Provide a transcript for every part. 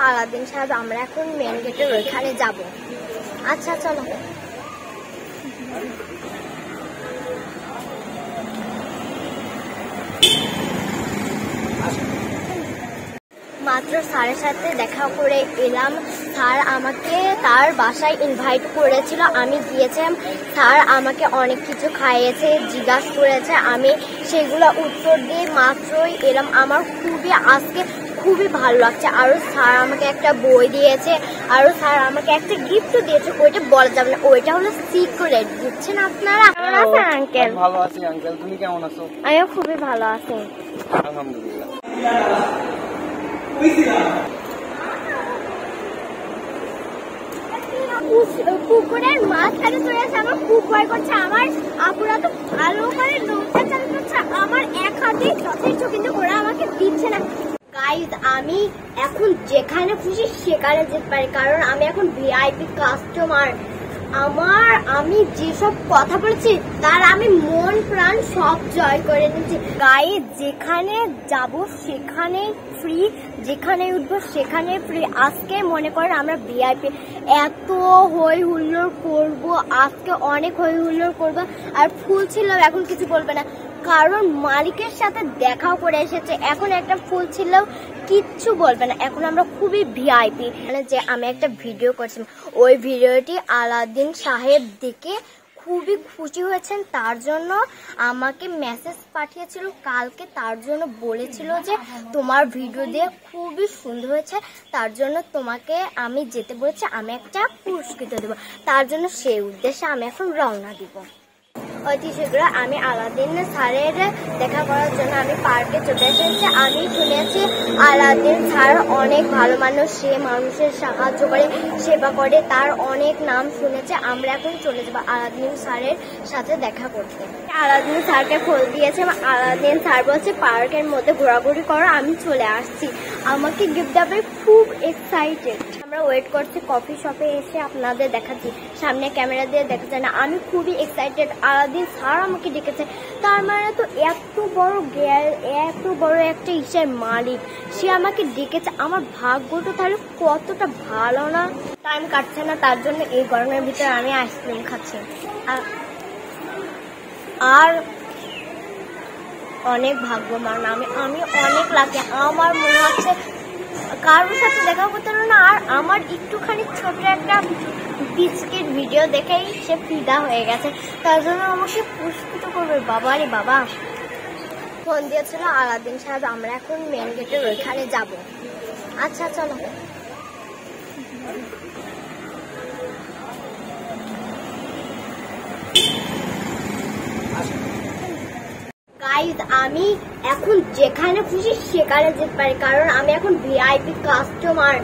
Aladdin সাহেব, আমরা এখন মেন গেটের ওইখানে যাব। আচ্ছা চলো। মাত্র স্যারের সাথে দেখা করে এলাম। স্যার আমাকে তার বাসায় ইনভাইট করেছিল, আমি গিয়েছিলাম। স্যার আমাকে অনেক কিছু খাইয়েছে, জিজ্ঞাসা করেছে, আমি সেগুলো উত্তর দিয়ে মাত্রই এলাম। আমার আজকে খুবই ভালো লাগছে। আরও স্যার আমাকে একটা বই দিয়েছে, আরও স্যার আমাকে একটা গিফটও দিয়েছে, ওইটা বলা যাবে না, ওইটা হলো সিক্রেট। বুঝছেন আপনারা? কেমন আছেন আঙ্কেল? ভালো আছি আঙ্কেল, তুমি কেমন আছো? আমিও খুবই ভালো আছি, আলহামদুলিল্লাহ। পুকুরের মাঝখানে চলে আসে, আমার খুব ভয় করছে। আমার আপুরা তো ভালো করে নৌকা চালাচ্ছে, আমার এক হাতে যথেষ্ট, কিন্তু ওরা আমাকে দিচ্ছে না। গাইজ, আমি এখন যেখানে খুশি সেখানে যেতে পারি, কারণ আমি এখন ভিআইপি কাস্টমার। আমি যেসব কথা বলেছি তার আমি মন প্রাণ সব জয় করে নিচ্ছি। গাইজ, যেখানে যাব সেখানে ফ্রি, যেখানে উঠবো সেখানে ফ্রি। আজকে মনে করেন আমরা ভিআইপি, এত হই হুল্লোড় করবো, আজকে অনেক হই হুল্লোড় করবো। আর ফুল ছিল, এখন কিছু বলবে না, কারণ মালিকের সাথে দেখাও করে এসেছে। এখন একটা ফুল ছিল, কিচ্ছু বলবে না। এখন আমরা খুবই ভিআইপি। মানে যে আমি একটা ভিডিও করছিলাম, ওই ভিডিওটি আলাদিন সাহেব দেখে খুবই খুশি হয়েছেন, তার জন্য আমাকে মেসেজ পাঠিয়েছিল কালকে। তার জন্য বলেছিল যে তোমার ভিডিও দিয়ে খুবই সুন্দর হয়েছে, তার জন্য তোমাকে আমি যেতে বলেছি, আমি একটা পুরস্কৃত দেবো। তার জন্য সেই উদ্দেশ্যে আমি এখন রওনা দিব। অতি শীঘ্র আমি আলাদিন স্যারের দেখা করার জন্য আমি পার্কে চলে এসেছি। আমি শুনেছি আলাদিন স্যার অনেক ভালো মানুষ, সে মানুষের সাহায্য করে, সেবা করে, তার অনেক নাম শুনেছে। আমরা এখন চলে যাবো আলাদিন স্যারের সাথে দেখা করতে। আলাদিন স্যারকে ফোন দিয়েছে, আলাদিন স্যার বলছে পার্কের মধ্যে ঘোরাঘুরি করো, আমি চলে আসছি। আমাকে গিফট দেবে, খুব এক্সাইটেড। আমরা ওয়েট করছি কফি শপে এসে, আপনাদের দেখাচ্ছি, সামনে ক্যামেরা দিয়ে দেখা যায় না। আমি খুবই এক্সাইটেড। আলাদিন স্যার আমাকে ডেকেছে, তার মানে তো এত বড় একটা ইসের মালিক, সে আমাকে ডেকেছে। আমার ভাগ্যটা তাহলে কতটা ভালো না? টাইম কাটছে না, তার জন্য এই গরমের ভিতরে আমি আইসক্রিম খাচ্ছি। আর অনেক ভাগ্যবান আমি অনেক লাকি। আমার মনে হচ্ছে কারোর সাথে দেখা করতে পারো না, আর আমার একটুখানি ছোট একটা বিস্কিট ভিডিও দেখেই সে ফিদা হয়ে গেছে, তার জন্য আমাকে পুরস্কৃত করবে। বাবা রে বাবা, ফোন দিয়েছিল আলাদিন সাহেব, আমরা এখন মেন গেটের ওইখানে যাব। আচ্ছা চলো। গাইজ, আমি এখন যেখানে খুশি সেখানে যেতে পারি, কারণ আমি এখন ভিআইপি কাস্টমার।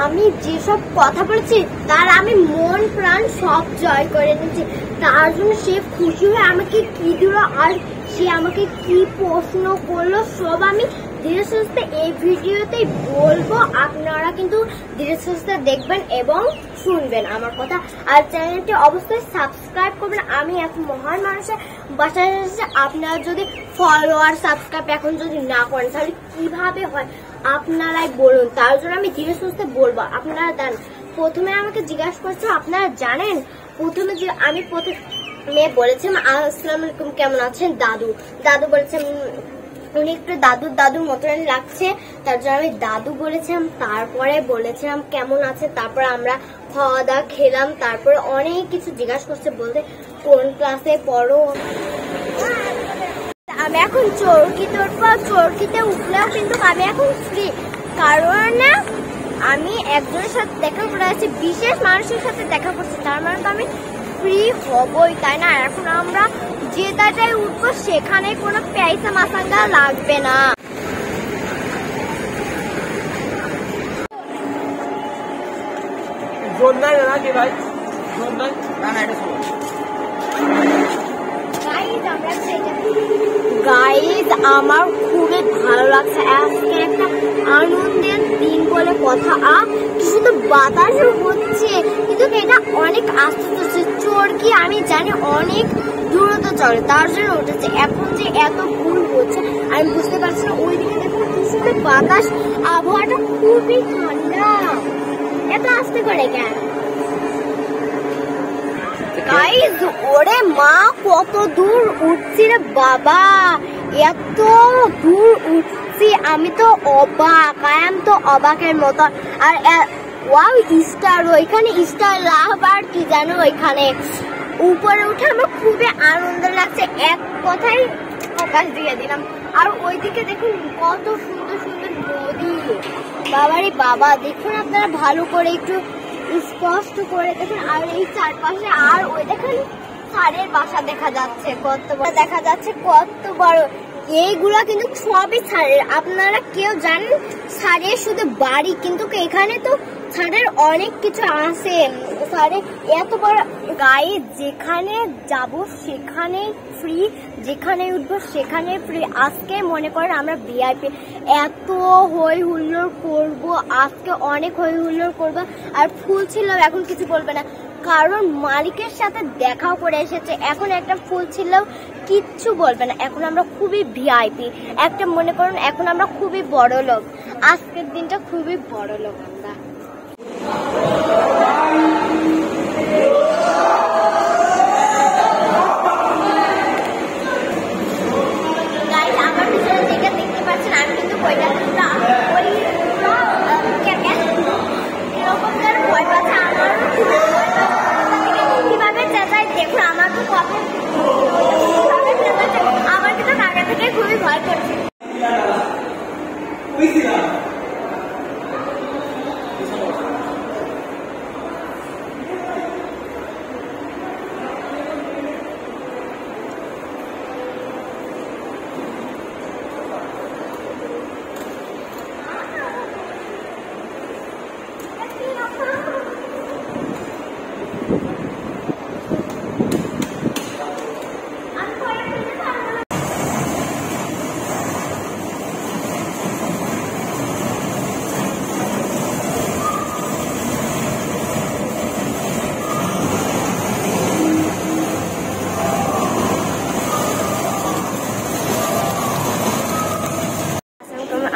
আমি যেসব কথা বলেছি তার আমি মন প্রাণ সব জয় করে নিচ্ছি। তার জন্য সে খুশি হয়ে আমাকে কি দিল, আর সে আমাকে কি প্রশ্ন করলো, সব আমি ধীরে সুস্থে এই ভিডিওতেই বলবো। আপনারা কিন্তু ধীরে সুস্থে দেখবেন এবং শুনবেন আমার কথা, আর চ্যানেলটি অবশ্যই সাবস্ক্রাইব করবেন। আমি এখন মহান মানুষের বাসায় এসেছি, আপনারা যদি ফলোয়ার সাবস্ক্রাইব এখন যদি না করেন তাহলে কিভাবে হয় আপনারাই বলুন। তার জন্য আমি ধীরে সুস্থে বলবো। আপনারা দেন, প্রথমে আমাকে জিজ্ঞাসা করছো, আপনারা জানেন প্রথমে যে আমি প্রথমে বলেছিলাম আসসালামু আলাইকুম, কেমন আছেন দাদু বলেছেন, উনি একটু দাদুর মতন লাগছে, তার জন্য আমি দাদু বলেছিলাম। তারপরে বলেছিলাম কেমন আছে, তারপরে আমরা খাওয়া দাওয়া খেলাম, তারপরে অনেক কিছু জিজ্ঞাসা করছে, বলতে কোন ক্লাসে পড়ো। আমি এখন চরকিতে উঠবো, চরকিতে উঠলেও কিন্তু আমি এখন ফ্রি, কারণ আমি একজনের সাথে দেখা করে আছি, বিশেষ মানুষের সাথে দেখা করছি, তার মানে তো আমি ফ্রি হবই, তাই না? এখন আমরা যে জায়গায় উঠবো সেখানে কোনো পয়সা মাসাঙ্গা লাগবে না। গাইজ, আমার খুবই ভালো লাগছে, আজকে একটা আনন্দের দিন বলে কথা। কিছু তো বাতাসও হচ্ছে, কিন্তু এটা অনেক আস্তে আস্তে চরকি, আমি জানি অনেক দ্রুত চলে, তার জন্য উঠেছে। এখন যে এত ভুল হচ্ছে আমি বুঝতে পারছি না। ওইদিকে দেখুন সুন্দর বাতাস, আবহাওয়াটা খুবই ঠান্ডা। এত আস্তে করে কেন গাইস? ওরে মা, কত দূর উঠছি রে বাবা, এত দূর উঠছি, আমি তো অবাক, তো অবাকের মতো। আর ওয়াও, স্টার, ওইখানে স্টার লাভ আর কি জানো, ওইখানে উপরে উঠে আমার খুবই আনন্দ লাগছে, এক কথায় ফোকাস দিয়ে দিলাম। আর ওইদিকে দেখুন কত সুন্দর সুন্দর নদী, বাবারে বাবা, দেখুন আপনারা ভালো করে একটু স্পষ্ট করে দেখুন। আর এই চারপাশে, আর ওই দেখুন স্যারের বাসা দেখা যাচ্ছে, কত বড় দেখা যাচ্ছে, কত বড়। এইগুলা কিন্তু সবই স্যারের, আপনারা কেউ জানেন স্যারের শুধু বাড়ি, কিন্তু এখানে তো স্যারের অনেক কিছু আছে। স্যারের এত বড় গায়ে, যেখানে যাব সেখানে ফ্রি, যেখানে উঠবো সেখানে ফ্রি। আজকে মনে করেন আমরা ভিআইপি, এত হই হুল্লোড় করবো, আজকে অনেক হই হুল্লোড় করবো। আর ফুল ছিল, এখন কিছু বলবে না, কারণ মালিকের সাথে দেখাও করে এসেছে। এখন একটা ফুল ছিল, কিচ্ছু বলবে না, এখন আমরা খুবই ভিআইপি, একটা মনে করুন এখন আমরা খুবই বড় লোক। আজকের দিনটা খুবই বড় লোক আমরা। আমার পিছনে যেটা দেখতে পাচ্ছেন, আমি কিন্তু কয়টা এরকম তার ভয় পাচ্ছে, আমারও কিভাবে চেঁচাই দেখুন, আমার তো কবে আমার কিন্তু টাকা থেকে খুবই ভয় করছে।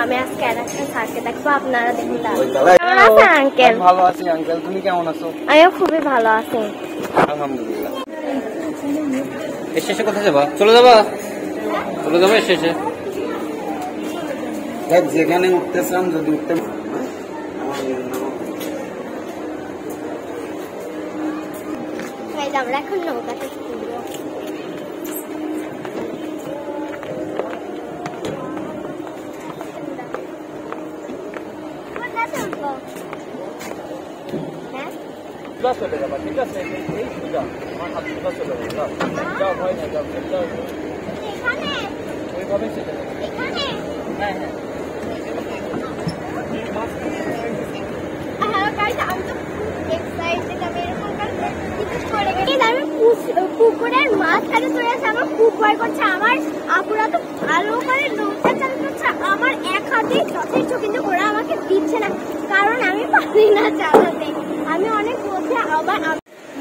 আমি আজকে একটা স্যারকে দেখবো, আপনারা দেখুন। কেমন আছেন আঙ্কেল? ভালো আছি আঙ্কেল, তুমি কেমন আছো? আমিও খুবই ভালো আছি, আলহামদুলিল্লাহ। শেষে কোথায় যাবা? চলে যাবা? চলে যাবো শেষে? যেখানে উঠতেছিলাম, যদি উঠতে আমরা এখন নৌকাতে তুলবো। চলে যাবা, ঠিক আছে? এই সুবিধা আমার হাত সোজা চলে যাবে, যাও ভয় নাই, যাও যাও, ওইভাবে চলে যাবে। হ্যাঁ হ্যাঁ, পুকুরের মাঝখানে চলে আসে, আমার খুব ভয় করছে। আমার আপুরা তো ভালো করে নৌকা চালাচ্ছে, আমার এক হাতে যথেষ্ট, কিন্তু ওরা আমাকে দিচ্ছে না, কারণ আমি পারি না চালাতে। আমি অনেক বলছি, আবার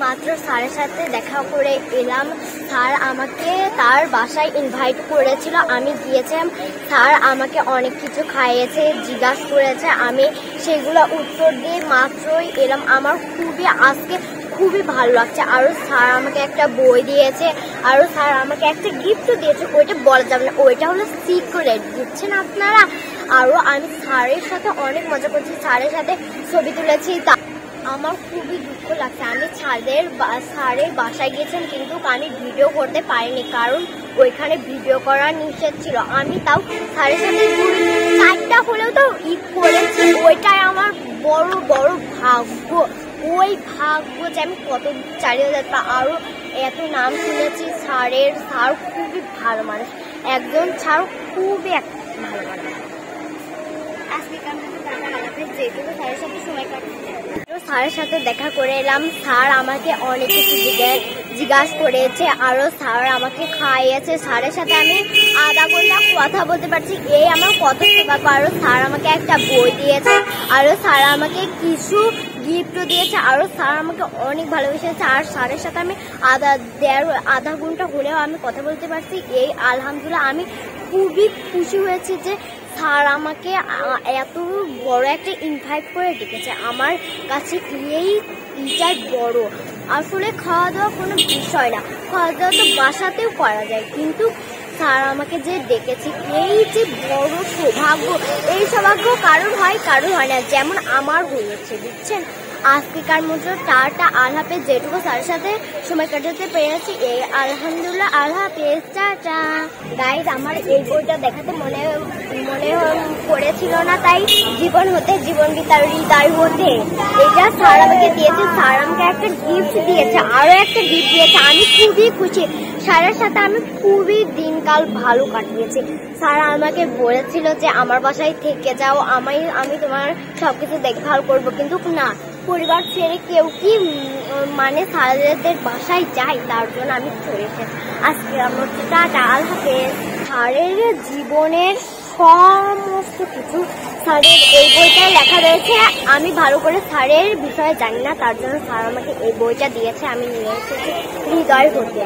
মাত্র স্যারের সাথে দেখা করে এলাম। স্যার আমাকে তার বাসায় ইনভাইট করেছিল, আমি গিয়েছিলাম। স্যার আমাকে অনেক কিছু খাইয়েছে, জিজ্ঞাসা করেছে, আমি সেগুলো উত্তর দিয়ে মাত্রই এলাম। আমার আজকে খুবই ভালো লাগছে। আরও স্যার আমাকে একটা বই দিয়েছে, আরও স্যার আমাকে একটা গিফটও দিয়েছে, ওইটা বলা যাবে না, ওইটা হলো সিক্রেট, বুঝছেন আপনারা। আরও আমি স্যারের সাথে অনেক মজা করছি, স্যারের সাথে ছবি তুলেছি। আমার খুবই দুঃখ লাগছে, আমি স্যারের বাসায় গিয়েছিলাম, কিন্তু আমি ভিডিও করতে পারিনি, কারণ ওইখানে ভিডিও করা নিষেধ ছিল। আমি তাও স্যারের সাথে 2-4টা হলেও তো করেছি, ওইটাই আমার বড় বড় ভাগ্য। ওই ভাগ্য যে আমি কত 4000 পা, আরও এত নাম শুনেছি স্যারের। স্যার খুবই ভালো মানুষ, একজন স্যার খুবই ভালো মানুষ। আজকে যেটুকু স্যারের সাথে সময় কাটছে, স্যারের সাথে দেখা করে এলাম। স্যার আমাকে অনেক কিছু জিজ্ঞাসা করেছে, আরও স্যার আমাকে খাইয়েছে। স্যারের সাথে আমি আধা ঘন্টা কথা বলতে পারছি, এই আমার কত সৌভাগ্য। আরও স্যার আমাকে একটা বই দিয়েছে, আরও স্যার আমাকে কিছু গিফটও দিয়েছে, আরও স্যার আমাকে অনেক ভালোবেসেছে। আর স্যারের সাথে আমি আধা ঘন্টা হলেও আমি কথা বলতে পারছি, এই আলহামদুলিল্লাহ। আমি খুবই খুশি হয়েছি যে স্যার আমাকে এত বড় একটা ইনভাইট করে ডেকেছে, আমার কাছে এইটাই বড়। আসলে খাওয়া দাওয়া কোনো বিষয় না, খাওয়া দাওয়া তো বাসাতেও করা যায়, কিন্তু স্যার আমাকে যে ডেকেছে এই যে বড় সৌভাগ্য, এই সৌভাগ্য কারোর হয় কারোর হয় না, যেমন আমার হয়েছে, বুঝছেন। আজকেকার মতো টাটা, আল্লাহ হাফেজ। যেটুকু স্যারের সাথে সময় কাটাতে পেরেছি এই আলহামদুলিল্লাহ, আল্লাহ হাফেজ, টাটা। গাইজ, আমার এই বইটা দেখাতে মনে পড়েছিল না, তাই জীবন হতে জীবন বিতার হৃদয় হতে এটা স্যার আমাকে দিয়েছে। স্যার আমাকে একটা গিফট দিয়েছে, আরো একটা গিফট দিয়েছে। আমি খুবই খুশি, স্যারের সাথে আমি খুবই দিনকাল ভালো কাটিয়েছি। স্যার আমাকে বলেছিল যে আমার বাসায় থেকে যাও, আমি তোমার সবকিছু দেখভাল করবো, কিন্তু না, পরিবার ছেড়ে কেউ কি মানে স্যারদের বাসায় যায়, তার জন্য আমি চলেছি। আজকে আমার টাটা, আল্লাহ হাফেজ। স্যারের জীবনের সমস্ত কিছু স্যারের এই বইটায় লেখা রয়েছে। আমি ভালো করে স্যারের বিষয়ে জানি না, তার জন্য স্যার আমাকে এই বইটা দিয়েছে, আমি নিয়ে এসেছি হৃদয় হতে।